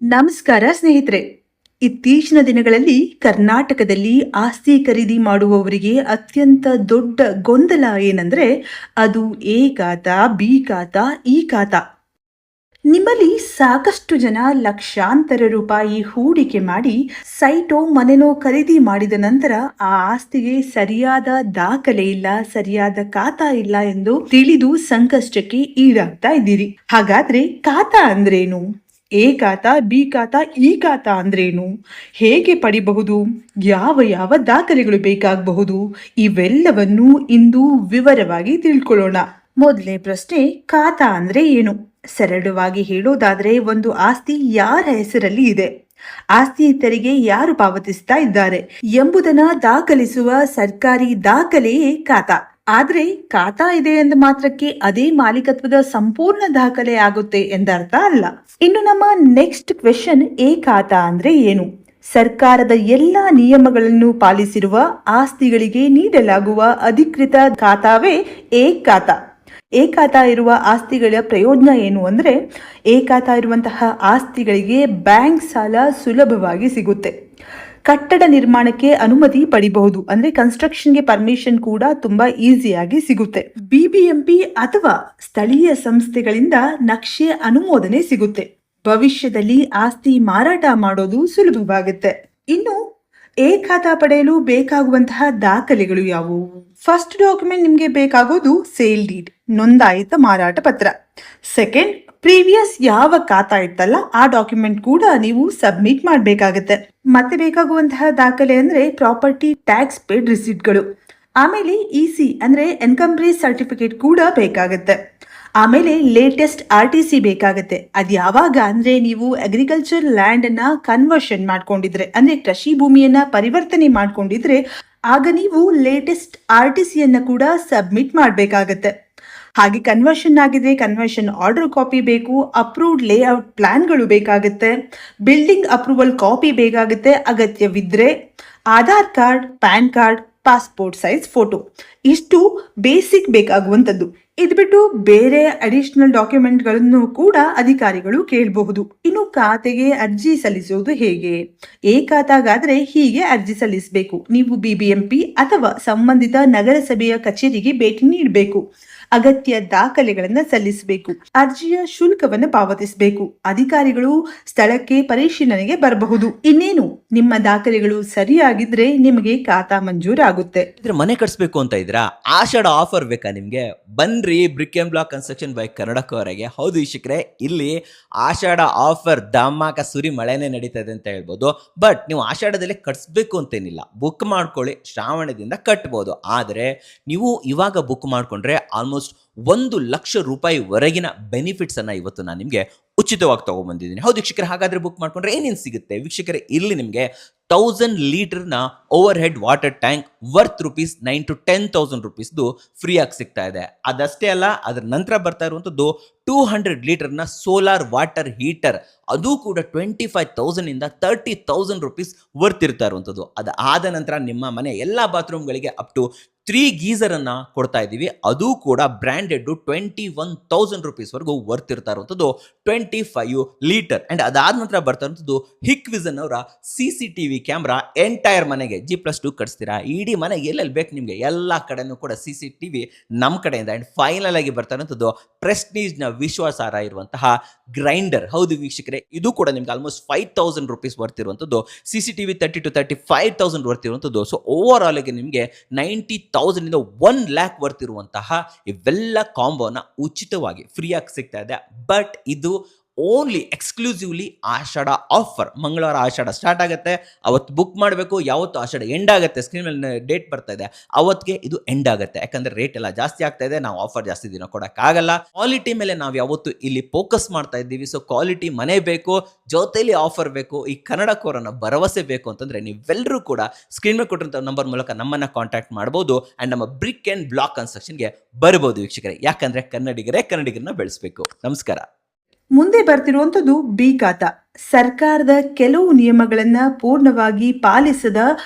ನಮಸ್ಕಾರ ಸ್ನೇಹಿತರೆ. ಇತ್ತೀಚಿನ ದಿನಗಳಲ್ಲಿ ಕರ್ನಾಟಕದಲ್ಲಿ ಆಸ್ತಿ ಖರೀದಿ ಮಾಡುವವರಿಗೆ ಅತ್ಯಂತ ದೊಡ್ಡ ಗೊಂದಲ ಏನಂದ್ರೆ ಅದು ಎ ಖಾತಾ, ಬಿ ಖಾತಾ, ಈ ಖಾತಾ. ನಿಮ್ಮಲ್ಲಿ ಸಾಕಷ್ಟು ಜನ ಲಕ್ಷಾಂತರ ರೂಪಾಯಿ ಹೂಡಿಕೆ ಮಾಡಿ ಸೈಟೋ ಮನೆನೋ ಖರೀದಿ ಮಾಡಿದ ನಂತರ ಆ ಆಸ್ತಿಗೆ ಸರಿಯಾದ ದಾಖಲೆ ಇಲ್ಲ, ಸರಿಯಾದ ಖಾತಾ ಇಲ್ಲ ಎಂದು ತಿಳಿದು ಸಂಕಷ್ಟಕ್ಕೆ ಈಡಾಗ್ತಾ ಇದ್ದೀರಿ. ಹಾಗಾದ್ರೆ ಖಾತಾ ಅಂದ್ರೇನು? ಎ ಖಾತಾ, ಬಿ ಖಾತಾ, ಈ ಖಾತಾ ಅಂದ್ರೇನು? ಹೇಗೆ ಪಡಿಬಹುದು? ಯಾವ ಯಾವ ದಾಖಲೆಗಳು ಬೇಕಾಗಬಹುದು? ಇವೆಲ್ಲವನ್ನು ಇಂದು ವಿವರವಾಗಿ ತಿಳ್ಕೊಳ್ಳೋಣ. ಮೊದಲನೇ ಪ್ರಶ್ನೆ, ಖಾತಾ ಅಂದ್ರೆ ಏನು? ಸರಳವಾಗಿ ಹೇಳೋದಾದ್ರೆ ಒಂದು ಆಸ್ತಿ ಯಾರ ಹೆಸರಲ್ಲಿ ಇದೆ, ಆಸ್ತಿ ತೆರಿಗೆ ಯಾರು ಪಾವತಿಸ್ತಾ ಇದ್ದಾರೆ ಎಂಬುದನ್ನ ದಾಖಲಿಸುವ ಸರ್ಕಾರಿ ದಾಖಲೆಯೇ ಖಾತಾ. ಆದ್ರೆ ಖಾತಾ ಇದೆ ಎಂದ ಮಾತ್ರಕ್ಕೆ ಅದೇ ಮಾಲೀಕತ್ವದ ಸಂಪೂರ್ಣ ದಾಖಲೆ ಆಗುತ್ತೆ ಎಂದರ್ಥ ಅಲ್ಲ. ಇನ್ನು ನಮ್ಮ ನೆಕ್ಸ್ಟ್ ಕ್ವೆಶನ್, ಎ ಖಾತಾ ಅಂದ್ರೆ ಏನು? ಸರ್ಕಾರದ ಎಲ್ಲಾ ನಿಯಮಗಳನ್ನು ಪಾಲಿಸಿರುವ ಆಸ್ತಿಗಳಿಗೆ ನೀಡಲಾಗುವ ಅಧಿಕೃತ ಖಾತಾವೇ ಎ ಖಾತಾ. ಎ ಖಾತಾ ಇರುವ ಆಸ್ತಿಗಳ ಪ್ರಯೋಜನ ಏನು ಅಂದ್ರೆ, ಎ ಖಾತಾ ಇರುವಂತಹ ಆಸ್ತಿಗಳಿಗೆ ಬ್ಯಾಂಕ್ ಸಾಲ ಸುಲಭವಾಗಿ ಸಿಗುತ್ತೆ. ಕಟ್ಟಡ ನಿರ್ಮಾಣಕ್ಕೆ ಅನುಮತಿ ಪಡಿಬಹುದು, ಅಂದ್ರೆ ಕನ್ಸ್ಟ್ರಕ್ಷನ್ಗೆ ಪರ್ಮಿಷನ್ ಕೂಡ ತುಂಬಾ ಈಸಿಯಾಗಿ ಸಿಗುತ್ತೆ. ಬಿಬಿಎಂಪಿ ಅಥವಾ ಸ್ಥಳೀಯ ಸಂಸ್ಥೆಗಳಿಂದ ನಕ್ಷೆ ಅನುಮೋದನೆ ಸಿಗುತ್ತೆ. ಭವಿಷ್ಯದಲ್ಲಿ ಆಸ್ತಿ ಮಾರಾಟ ಮಾಡೋದು ಸುಲಭವಾಗುತ್ತೆ. ಇನ್ನು ಎ ಖಾತಾ ಪಡೆಯಲು ಬೇಕಾಗುವಂತಹ ದಾಖಲೆಗಳು ಯಾವುವು? ಫಸ್ಟ್ ಡಾಕ್ಯುಮೆಂಟ್ ನಿಮ್ಗೆ ಬೇಕಾಗೋದು ಸೇಲ್ ಡೀಡ್, ನೋಂದಾಯಿತ ಮಾರಾಟ ಪತ್ರ. ಸೆಕೆಂಡ್, ಪ್ರೀವಿಯಸ್ ಯಾವ ಖಾತಾ ಇತ್ತಲ್ಲ ಆ ಡಾಕ್ಯುಮೆಂಟ್ ಕೂಡ ನೀವು ಸಬ್ಮಿಟ್ ಮಾಡಬೇಕಾಗತ್ತೆ. ಮತ್ತೆ ಬೇಕಾಗುವಂತಹ ದಾಖಲೆ ಅಂದ್ರೆ ಪ್ರಾಪರ್ಟಿ ಟ್ಯಾಕ್ಸ್ ಪೇಡ್ ರಿಸಿಟ್ಗಳು. ಆಮೇಲೆ ಇಸಿ ಅಂದ್ರೆ ಎನ್ಕಂಬ್ರೇಜ್ ಸರ್ಟಿಫಿಕೇಟ್ ಕೂಡ ಬೇಕಾಗತ್ತೆ. ಆಮೇಲೆ ಲೇಟೆಸ್ಟ್ RTC ಬೇಕಾಗತ್ತೆ. ಅದ್ ಯಾವಾಗ ಅಂದ್ರೆ ನೀವು ಅಗ್ರಿಕಲ್ಚರ್ ಲ್ಯಾಂಡ್ ಅನ್ನ ಕನ್ವರ್ಷನ್ ಮಾಡ್ಕೊಂಡಿದ್ರೆ, ಅಂದ್ರೆ ಕೃಷಿ ಭೂಮಿಯನ್ನ ಪರಿವರ್ತನೆ ಮಾಡ್ಕೊಂಡಿದ್ರೆ ಆಗ ನೀವು ಲೇಟೆಸ್ಟ್ RTC ಅನ್ನ ಕೂಡ ಸಬ್ಮಿಟ್ ಮಾಡಬೇಕಾಗತ್ತೆ. ಹಾಗೆ ಕನ್ವರ್ಷನ್ ಆಗಿದೆ, ಕನ್ವರ್ಷನ್ ಆರ್ಡರ್ ಕಾಪಿ ಬೇಕು, ಅಪ್ರೂವ್ಡ್ ಲೇಔಟ್ ಪ್ಲಾನ್ಗಳು ಬೇಕಾಗುತ್ತೆ, ಬಿಲ್ಡಿಂಗ್ ಅಪ್ರೂವಲ್ ಕಾಪಿ ಬೇಕಾಗುತ್ತೆ, ಅಗತ್ಯವಿದ್ರೆ Aadhaar card, PAN card, passport size photo. ಇಷ್ಟು ಬೇಸಿಕ್ ಬೇಕಾಗುವಂಥದ್ದು. ಇದು ಬಿಟ್ಟು ಬೇರೆ ಅಡಿಷನಲ್ ಡಾಕ್ಯುಮೆಂಟ್ಗಳನ್ನು ಕೂಡ ಅಧಿಕಾರಿಗಳು ಕೇಳಬಹುದು. ಇನ್ನು ಖಾತೆಗೆ ಅರ್ಜಿ ಸಲ್ಲಿಸುವುದು ಹೇಗೆ? ಎ ಖಾತಾಗಾದ್ರೆ ಹೀಗೆ ಅರ್ಜಿ ಸಲ್ಲಿಸಬೇಕು. ನೀವು ಬಿಬಿಎಂಪಿ ಅಥವಾ ಸಂಬಂಧಿತ ನಗರಸಭೆಯ ಕಚೇರಿಗೆ ಭೇಟಿ ನೀಡಬೇಕು. ಅಗತ್ಯ ದಾಖಲೆಗಳನ್ನ ಸಲ್ಲಿಸಬೇಕು. ಅರ್ಜಿಯ ಶುಲ್ಕವನ್ನು ಪಾವತಿಸಬೇಕು. ಅಧಿಕಾರಿಗಳು ಸ್ಥಳಕ್ಕೆ ಪರಿಶೀಲನೆಗೆ ಬರಬಹುದು. ಇನ್ನೇನು, ನಿಮ್ಮ ದಾಖಲೆಗಳು ಸರಿಯಾಗಿದ್ರೆ ನಿಮಗೆ ಖಾತಾ ಮಂಜೂರಾಗುತ್ತೆ. ಮನೆ ಕಟ್ಸ್ಬೇಕು ಅಂತ ಇದ್ರಾ? ಆಷಾಢ ಆಫರ್ ಬೇಕಾ ನಿಮ್ಗೆ? ಬನ್ರಿ brick and block construction by ಕನ್ನಡಕವರೆಗೆ. ಹೌದು ವೀಕ್ಷಕರೇ, ಇಲ್ಲಿ ಆಷಾಢ ಆಫರ್ ಧಮಾಕ ಸುರಿ ಮಳೆನೇ ನಡೀತದೆ ಅಂತ ಹೇಳ್ಬೋದು. ಬಟ್ ನೀವು ಆಷಾಢದಲ್ಲಿ ಕಟ್ಸ್ಬೇಕು ಅಂತೇನಿಲ್ಲ, ಬುಕ್ ಮಾಡ್ಕೊಳ್ಳಿ, ಶ್ರಾವಣದಿಂದ ಕಟ್ಬೋದು. ಆದರೆ ನೀವು ಇವಾಗ ಬುಕ್ ಮಾಡ್ಕೊಂಡ್ರೆ ಆಲ್ಮೋಸ್ಟ್ 1,00,000 ರೂಪಾಯಿ ವರೆಗಿನ ಬೆನಿಫಿಟ್ಸ್ ಅನ್ನ ಇವತ್ತು ನಾನು ನಿಮಗೆ ಉಚಿತವಾಗಿ ತಗೊಂಡ್ಬಂದಿದ್ದೀನಿ. ಹೌದು ವೀಕ್ಷಕರೇ, ಹಾಗಾದ್ರೆ ಬುಕ್ ಮಾಡ್ಕೊಂಡ್ರೆ ಏನೇನು ಸಿಗುತ್ತೆ ವೀಕ್ಷಕರೇ? ಇಲ್ಲಿ ನಿಮಗೆ 1000 ಲೀಟರ್ನ overhead water tank worth ₹9,000 to 10,000 ರೂಪೀಸ್ದು ಫ್ರೀ ಆಗಿ ಸಿಗ್ತಾ ಇದೆ. ಅದಷ್ಟೇ ಅಲ್ಲ, ಅದರ ನಂತರ ಬರ್ತಾ ಇರುವಂಥದ್ದು 200 ಲೀಟರ್ನ ಸೋಲಾರ್ ವಾಟರ್ ಹೀಟರ್, ಅದು ಕೂಡ 25,000 ಇಂದ 30,000 ರೂಪೀಸ್ ವರ್ತ್ ಇರ್ತಾ ಇರುವಂಥದ್ದು. ಅದಾದ ನಂತರ ನಿಮ್ಮ ಮನೆ ಎಲ್ಲ ಬಾತ್ರೂಮ್ಗಳಿಗೆ ಅಪ್ ಟು 3 ಗೀಸರ್ ಅನ್ನ ಕೊಡ್ತಾ ಇದ್ದೀವಿ. ಅದು ಕೂಡ ಬ್ರ್ಯಾಂಡೆಡ್ 21,000 ರೂಪೀಸ್ ವರೆಗೂ ವರ್ತ್ ಇರ್ತಾ ಇರುವಂಥದ್ದು 25 ಲೀಟರ್. ಅಂಡ್ ಅದಾದ ನಂತರ ಬರ್ತಾ ಇರುವಂಥದ್ದು ಹಿಕ್ವಿಸನ್ ಅವರ CCTV ಕ್ಯಾಮ್ರಾ. ಎಂಟೈರ್ ಮನೆಗೆ G+2 ಕಟ್ಸ್ತೀರಾ, ಇಡೀ ಮನೆ ಎಲ್ಲೆಲ್ಲಿ ಬೇಕು ನಿಮಗೆ ಎಲ್ಲ ಕಡೆನೂ ಕೂಡ CCTV ನಮ್ಮ ಕಡೆಯಿಂದ. ಅಂಡ್ ಫೈನಲ್ ಆಗಿ ಬರ್ತಾ ಇರುವಂಥದ್ದು ಪ್ರೆಸ್ಟೀಜ್ನ ವಿಶ್ವಾಸಾರ್ಹ ಇರುವಂತಹ ಗ್ರೈಂಡರ್. ಹೌದು ವೀಕ್ಷಕರೇ, ಇದು ಕೂಡ ನಿಮ್ಗೆ ಆಲ್ಮೋಸ್ಟ್ 5,000 ರೂಪೀಸ್ ವರ್ತ್ ಇರುವಂಥದ್ದು. CCTV 30,000 to 35,000 ವರ್ತ್ ಇರುವಂಥದ್ದು. ಸೊ ಓವರ್ ಆಲ್ ಆಗಿ ನಿಮಗೆ 90,000 ಇಂದ 1,00,000 ವರ್ತ್ ಇರುವಂತಹ ಇವೆಲ್ಲ ಕಾಂಬೋನ ಉಚಿತವಾಗಿ ಫ್ರೀಯಾಗಿ ಸಿಗ್ತಾ ಇದೆ. ಬಟ್ ಇದು ಓನ್ಲಿ ಎಕ್ಸ್ಕ್ಲೂಸಿವ್ಲಿ ಆಷಾಢ ಆಫರ್. ಮಂಗಳವಾರ ಆಷಾಢ ಸ್ಟಾರ್ಟ್ ಆಗುತ್ತೆ, ಅವತ್ತು ಬುಕ್ ಮಾಡಬೇಕು. ಯಾವತ್ತು ಆಷಾಢ ಎಂಡ್ ಆಗುತ್ತೆ, ಸ್ಕ್ರೀನ್ ಮೇಲೆ ಡೇಟ್ ಬರ್ತಾ ಇದೆ, ಅವತ್ತಿಗೆ ಇದು ಎಂಡ್ ಆಗುತ್ತೆ. ಯಾಕಂದ್ರೆ ರೇಟ್ ಎಲ್ಲ ಜಾಸ್ತಿ ಆಗ್ತಾ ಇದೆ, ನಾವು ಆಫರ್ ಜಾಸ್ತಿ ದಿನ ಕೊಡೋಕ್ಕಾಗಲ್ಲ. ಕ್ವಾಲಿಟಿ ಮೇಲೆ ನಾವು ಯಾವತ್ತು ಇಲ್ಲಿ ಫೋಕಸ್ ಮಾಡ್ತಾ ಇದ್ದೀವಿ. ಸೊ ಕ್ವಾಲಿಟಿ ಮನೆ ಬೇಕು, ಜೊತೆಲಿ ಆಫರ್ ಬೇಕು, ಈ ಕನ್ನಡಕವರನ್ನ ಭರವಸೆ ಬೇಕು ಅಂತಂದ್ರೆ ನೀವೆಲ್ಲರೂ ಕೂಡ ಸ್ಕ್ರೀನ್ ಮೇಲೆ ಕೊಟ್ಟಿರೋ ನಂಬರ್ ಮೂಲಕ ನಮ್ಮನ್ನ ಕಾಂಟ್ಯಾಕ್ಟ್ ಮಾಡಬಹುದು. ಅಂಡ್ ನಮ್ಮ ಬ್ರಿಕ್ ಅಂಡ್ ಬ್ಲಾಕ್ ಕನ್ಸ್ಟ್ರಕ್ಷನ್ಗೆ ಬರಬಹುದು ವೀಕ್ಷಕರೇ. ಯಾಕಂದ್ರೆ ಕನ್ನಡಿಗರನ್ನ ಬೆಳೆಸಬೇಕು. ನಮಸ್ಕಾರ. ಮುಂದೆ ಬರ್ತಿರುವಂಥದ್ದು ಬಿ ಖಾತಾ. ಸರ್ಕಾರದ ಕೆಲವು ನಿಯಮಗಳನ್ನ ಪೂರ್ಣವಾಗಿ ಪಾಲಿಸದ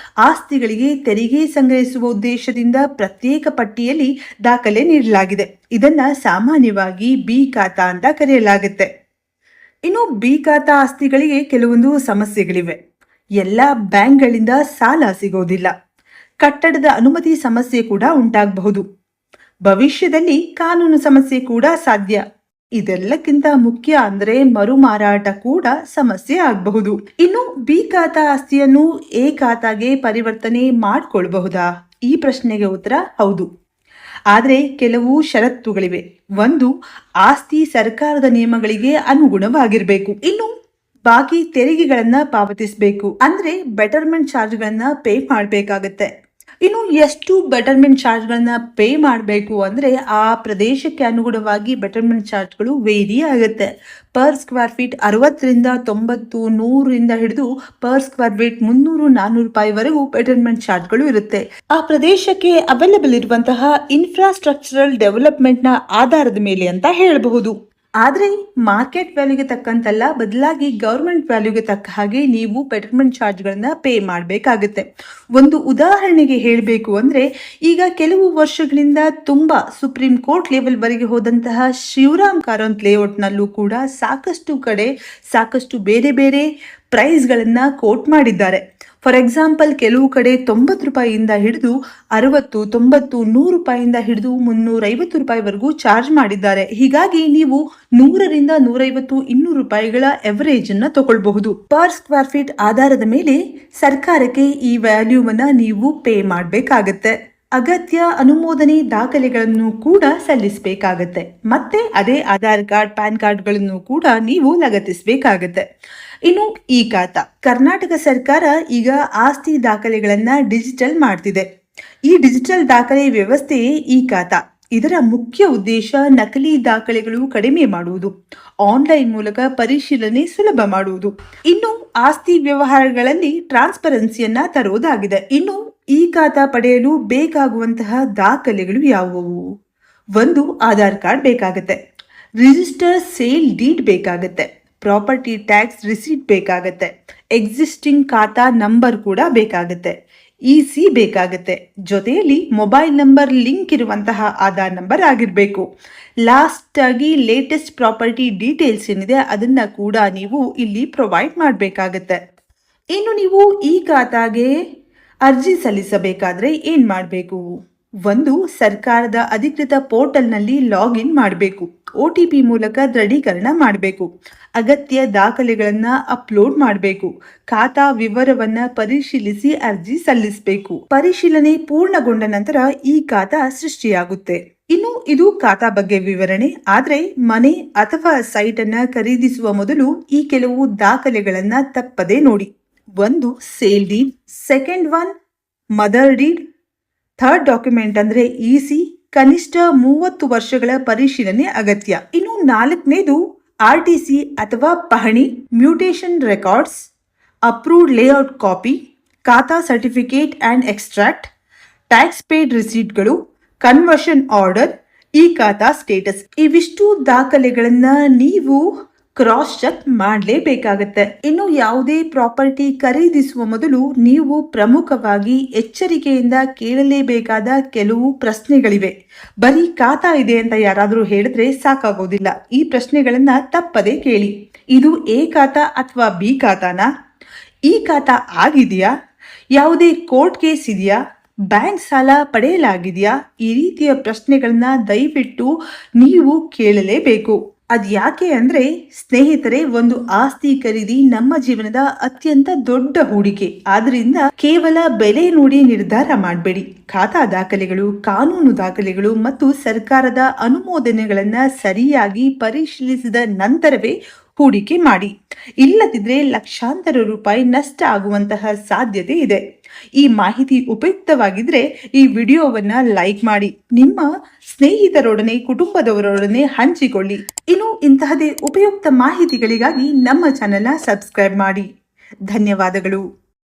ಆಸ್ತಿಗಳಿಗೆ ತೆರಿಗೆ ಸಂಗ್ರಹಿಸುವ ಉದ್ದೇಶದಿಂದ ಪ್ರತ್ಯೇಕ ಪಟ್ಟಿಯಲ್ಲಿ ದಾಖಲೆ ನೀಡಲಾಗಿದೆ. ಇದನ್ನ ಸಾಮಾನ್ಯವಾಗಿ ಬಿ ಖಾತಾ ಅಂತ ಕರೆಯಲಾಗುತ್ತೆ. ಇನ್ನು ಬಿ ಖಾತಾ ಆಸ್ತಿಗಳಿಗೆ ಕೆಲವೊಂದು ಸಮಸ್ಯೆಗಳಿವೆ. ಎಲ್ಲ ಬ್ಯಾಂಕ್ಗಳಿಂದ ಸಾಲ ಸಿಗೋದಿಲ್ಲ. ಕಟ್ಟಡದ ಅನುಮತಿ ಸಮಸ್ಯೆ ಕೂಡ ಉಂಟಾಗಬಹುದು. ಭವಿಷ್ಯದಲ್ಲಿ ಕಾನೂನು ಸಮಸ್ಯೆ ಕೂಡ ಸಾಧ್ಯ. ಇದೆಲ್ಲಕ್ಕಿಂತ ಮುಖ್ಯ ಅಂದ್ರೆ ಮರು ಮಾರಾಟ ಕೂಡ ಸಮಸ್ಯೆ ಆಗಬಹುದು. ಇನ್ನು ಬಿ ಖಾತಾ ಆಸ್ತಿಯನ್ನು ಎ ಖಾತಾಗೆ ಪರಿವರ್ತನೆ ಮಾಡಿಕೊಳ್ಳಬಹುದಾ? ಈ ಪ್ರಶ್ನೆಗೆ ಉತ್ತರ ಹೌದು. ಆದರೆ ಕೆಲವು ಷರತ್ತುಗಳಿವೆ. ಒಂದು, ಆಸ್ತಿ ಸರ್ಕಾರದ ನಿಯಮಗಳಿಗೆ ಅನುಗುಣವಾಗಿರಬೇಕು. ಇನ್ನು ಬಾಕಿ ತೆರಿಗೆಗಳನ್ನ ಪಾವತಿಸಬೇಕು. ಅಂದ್ರೆ ಬೆಟರ್ಮೆಂಟ್ ಚಾರ್ಜ್ಗಳನ್ನ ಪೇ ಮಾಡಬೇಕಾಗತ್ತೆ. ಇನ್ನು ಎಷ್ಟು ಬೆಟರ್ಮೆಂಟ್ ಚಾರ್ಜ್ಗಳನ್ನ ಪೇ ಮಾಡಬೇಕು ಅಂದ್ರೆ ಆ ಪ್ರದೇಶಕ್ಕೆ ಅನುಗುಣವಾಗಿ ಬೆಟರ್ಮೆಂಟ್ ಚಾರ್ಜ್ಗಳು ವೇರಿ ಆಗುತ್ತೆ. ಪರ್ ಸ್ಕ್ವೇರ್ ಫೀಟ್ 60ರಿಂದ 90, 100ರಿಂದ ಹಿಡಿದು ಪರ್ ಸ್ಕ್ವೇರ್ ಫೀಟ್ 300-400 ರೂಪಾಯಿವರೆಗೂ ಬೆಟರ್ಮೆಂಟ್ ಚಾರ್ಜ್ಗಳು ಇರುತ್ತೆ. ಆ ಪ್ರದೇಶಕ್ಕೆ ಅವೈಲೇಬಲ್ ಇರುವಂತಹ ಇನ್ಫ್ರಾಸ್ಟ್ರಕ್ಚರಲ್ ಡೆವಲಪ್ಮೆಂಟ್ನ ಆಧಾರದ ಮೇಲೆ ಅಂತ ಹೇಳಬಹುದು. ಆದರೆ ಮಾರ್ಕೆಟ್ ವ್ಯಾಲ್ಯೂಗೆ ತಕ್ಕಂತಲ್ಲ, ಬದಲಾಗಿ ಗವರ್ಮೆಂಟ್ ವ್ಯಾಲ್ಯೂಗೆ ತಕ್ಕ ಹಾಗೆ ನೀವು ಬೆಟರ್ಮೆಂಟ್ ಚಾರ್ಜ್ಗಳನ್ನ ಪೇ ಮಾಡಬೇಕಾಗುತ್ತೆ. ಒಂದು ಉದಾಹರಣೆಗೆ ಹೇಳಬೇಕು ಅಂದರೆ, ಈಗ ಕೆಲವು ವರ್ಷಗಳಿಂದ ತುಂಬ ಸುಪ್ರೀಂ ಕೋರ್ಟ್ ಲೆವೆಲ್ವರೆಗೆ ಹೋದಂತಹ ಶಿವರಾಮ್ ಕಾರಂತ್ ಲೇಔಟ್ನಲ್ಲೂ ಕೂಡ ಸಾಕಷ್ಟು ಕಡೆ ಸಾಕಷ್ಟು ಬೇರೆ ಬೇರೆ ಪ್ರೈಸ್ಗಳನ್ನು ಕೋಟ್ ಮಾಡಿದ್ದಾರೆ. ಫಾರ್ ಎಕ್ಸಾಂಪಲ್, ಕೆಲವು ಕಡೆ 90 ರೂಪಾಯಿಯಿಂದ ಹಿಡಿದು 60, 90, 100 ರೂಪಾಯಿಯಿಂದ ಹಿಡಿದು 350 ರೂಪಾಯಿವರೆಗೂ ಚಾರ್ಜ್ ಮಾಡಿದ್ದಾರೆ. ಹೀಗಾಗಿ ನೀವು 100ರಿಂದ 150, 200 ರೂಪಾಯಿಗಳ ಎವರೇಜ್ ಅನ್ನ ತಗೊಳ್ಬಹುದು. ಪರ್ ಸ್ಕ್ವೇರ್ ಫೀಟ್ ಆಧಾರದ ಮೇಲೆ ಸರ್ಕಾರಕ್ಕೆ ಈ ವ್ಯಾಲ್ಯೂವನ್ನ ನೀವು ಪೇ ಮಾಡಬೇಕಾಗತ್ತೆ. ಅಗತ್ಯ ಅನುಮೋದನೆ ದಾಖಲೆಗಳನ್ನು ಕೂಡ ಸಲ್ಲಿಸಬೇಕಾಗತ್ತೆ. ಮತ್ತೆ ಅದೇ ಆಧಾರ್ ಕಾರ್ಡ್, ಪ್ಯಾನ್ ಕಾರ್ಡ್ಗಳನ್ನು ಕೂಡ ನೀವು ಲಗತ್ತಿಸಬೇಕಾಗತ್ತೆ. ಇನ್ನು ಇ ಖಾತಾ. ಕರ್ನಾಟಕ ಸರ್ಕಾರ ಈಗ ಆಸ್ತಿ ದಾಖಲೆಗಳನ್ನ ಡಿಜಿಟಲ್ ಮಾಡ್ತಿದೆ. ಈ ಡಿಜಿಟಲ್ ದಾಖಲೆ ವ್ಯವಸ್ಥೆಯೇ ಇ ಖಾತಾ. ಇದರ ಮುಖ್ಯ ಉದ್ದೇಶ ನಕಲಿ ದಾಖಲೆಗಳು ಕಡಿಮೆ ಮಾಡುವುದು, ಆನ್ಲೈನ್ ಮೂಲಕ ಪರಿಶೀಲನೆ ಸುಲಭ ಮಾಡುವುದು, ಇನ್ನು ಆಸ್ತಿ ವ್ಯವಹಾರಗಳಲ್ಲಿ ಟ್ರಾನ್ಸ್ಪರೆನ್ಸಿಯನ್ನ ತರುವುದಾಗಿದೆ. ಇನ್ನು ಇ ಖಾತಾ ಪಡೆಯಲು ಬೇಕಾಗುವಂತಹ ದಾಖಲೆಗಳು ಯಾವುವು? ಒಂದು, ಆಧಾರ್ ಕಾರ್ಡ್ ಬೇಕಾಗುತ್ತೆ. ರಿಜಿಸ್ಟರ್ ಸೇಲ್ ಡೀಡ್ ಬೇಕಾಗುತ್ತೆ. ಪ್ರಾಪರ್ಟಿ ಟ್ಯಾಕ್ಸ್ ರಿಸೀಟ್ ಬೇಕಾಗುತ್ತೆ. ಎಕ್ಸಿಸ್ಟಿಂಗ್ ಖಾತಾ ನಂಬರ್ ಕೂಡ ಬೇಕಾಗುತ್ತೆ. ಇ-ಸಿ ಬೇಕಾಗುತ್ತೆ. ಜೊತೆಯಲ್ಲಿ ಮೊಬೈಲ್ ನಂಬರ್ ಲಿಂಕ್ ಇರುವಂತಹ ಆಧಾರ್ ನಂಬರ್ ಆಗಿರಬೇಕು. ಲಾಸ್ಟ್ ಆಗಿ ಲೇಟೆಸ್ಟ್ ಪ್ರಾಪರ್ಟಿ ಡೀಟೇಲ್ಸ್ ಏನಿದೆ ಅದನ್ನ ಕೂಡ ನೀವು ಇಲ್ಲಿ ಪ್ರೊವೈಡ್ ಮಾಡಬೇಕಾಗತ್ತೆ. ಇನ್ನು ನೀವು ಈ ಖಾತಾಗೆ ಅರ್ಜಿ ಸಲ್ಲಿಸಬೇಕಾದ್ರೆ ಏನ್ ಮಾಡಬೇಕು? ಒಂದು, ಸರ್ಕಾರದ ಅಧಿಕೃತ ಪೋರ್ಟಲ್ನಲ್ಲಿ ಲಾಗಿನ್ ಮಾಡಬೇಕು. OTP ಮೂಲಕ ದೃಢೀಕರಣ ಮಾಡಬೇಕು. ಅಗತ್ಯ ದಾಖಲೆಗಳನ್ನ ಅಪ್ಲೋಡ್ ಮಾಡಬೇಕು. ಖಾತಾ ವಿವರವನ್ನ ಪರಿಶೀಲಿಸಿ ಅರ್ಜಿ ಸಲ್ಲಿಸಬೇಕು. ಪರಿಶೀಲನೆ ಪೂರ್ಣಗೊಂಡ ನಂತರ ಈ ಖಾತಾ ಸೃಷ್ಟಿಯಾಗುತ್ತೆ. ಇನ್ನು ಇದು ಖಾತಾ ಬಗ್ಗೆ ವಿವರಣೆ. ಆದ್ರೆ ಮನೆ ಅಥವಾ ಸೈಟ್ ಅನ್ನ ಖರೀದಿಸುವ ಮೊದಲು ಈ ಕೆಲವು ದಾಖಲೆಗಳನ್ನ ತಪ್ಪದೆ ನೋಡಿ. ಒಂದು, sale deed. Second one, mother deed. Third document ಅಂದ್ರೆ ಇ-ಸಿ. ಕನಿಷ್ಠ 30 ವರ್ಷಗಳ ಪರಿಶೀಲನೆ ಅಗತ್ಯ. ಇನ್ನು 4ನೇದು RTC ಅಥವಾ ಪಹಣಿ, mutation records, approved layout copy, khata certificate and extract, tax paid ರಿಸೀಟ್ಗಳು, conversion order, e khata status. ಇವಿಷ್ಟು ದಾಖಲೆಗಳನ್ನ ನೀವು ಕ್ರಾಸ್ ಚೆಕ್ ಮಾಡಲೇಬೇಕಾಗತ್ತೆ. ಇನ್ನು ಯಾವುದೇ ಪ್ರಾಪರ್ಟಿ ಖರೀದಿಸುವ ಮೊದಲು ನೀವು ಪ್ರಮುಖವಾಗಿ ಎಚ್ಚರಿಕೆಯಿಂದ ಕೇಳಲೇಬೇಕಾದ ಕೆಲವು ಪ್ರಶ್ನೆಗಳಿವೆ. ಬರೀ ಖಾತಾ ಇದೆ ಅಂತ ಯಾರಾದರೂ ಹೇಳಿದ್ರೆ ಸಾಕಾಗೋದಿಲ್ಲ. ಈ ಪ್ರಶ್ನೆಗಳನ್ನ ತಪ್ಪದೆ ಕೇಳಿ. ಇದು ಎ ಖಾತಾ ಅಥವಾ ಬಿ ಖಾತಾನಾ? ಈ ಖಾತಾ ಆಗಿದೆಯಾ? ಯಾವುದೇ ಕೋರ್ಟ್ ಕೇಸ್ ಇದೆಯಾ? ಬ್ಯಾಂಕ್ ಸಾಲ ಪಡೆಯಲಾಗಿದೆಯಾ? ಈ ರೀತಿಯ ಪ್ರಶ್ನೆಗಳನ್ನ ದಯವಿಟ್ಟು ನೀವು ಕೇಳಲೇಬೇಕು. ಅದ್ಯಾಕೆ ಅಂದ್ರೆ ಸ್ನೇಹಿತರೆ, ಒಂದು ಆಸ್ತಿ ಖರೀದಿ ನಮ್ಮ ಜೀವನದ ಅತ್ಯಂತ ದೊಡ್ಡ ಹೂಡಿಕೆ. ಆದ್ರಿಂದ ಕೇವಲ ಬೆಲೆ ನೋಡಿ ನಿರ್ಧಾರ ಮಾಡಬೇಡಿ. ಖಾತಾ ದಾಖಲೆಗಳು, ಕಾನೂನು ದಾಖಲೆಗಳು ಮತ್ತು ಸರ್ಕಾರದ ಅನುಮೋದನೆಗಳನ್ನ ಸರಿಯಾಗಿ ಪರಿಶೀಲಿಸಿದ ನಂತರವೇ ಹೂಡಿಕೆ ಮಾಡಿ. ಇಲ್ಲದಿದ್ರೆ ಲಕ್ಷಾಂತರ ರೂಪಾಯಿ ನಷ್ಟ ಆಗುವಂತಹ ಸಾಧ್ಯತೆ ಇದೆ. ಈ ಮಾಹಿತಿ ಉಪಯುಕ್ತವಾಗಿದ್ರೆ ಈ ವಿಡಿಯೋವನ್ನ ಲೈಕ್ ಮಾಡಿ, ನಿಮ್ಮ ಸ್ನೇಹಿತರೊಡನೆ, ಕುಟುಂಬದವರೊಡನೆ ಹಂಚಿಕೊಳ್ಳಿ. ಇನ್ನು ಇಂತಹದೇ ಉಪಯುಕ್ತ ಮಾಹಿತಿಗಳಿಗಾಗಿ ನಮ್ಮ ಚಾನೆಲ್ನ ಸಬ್ಸ್ಕ್ರೈಬ್ ಮಾಡಿ. ಧನ್ಯವಾದಗಳು.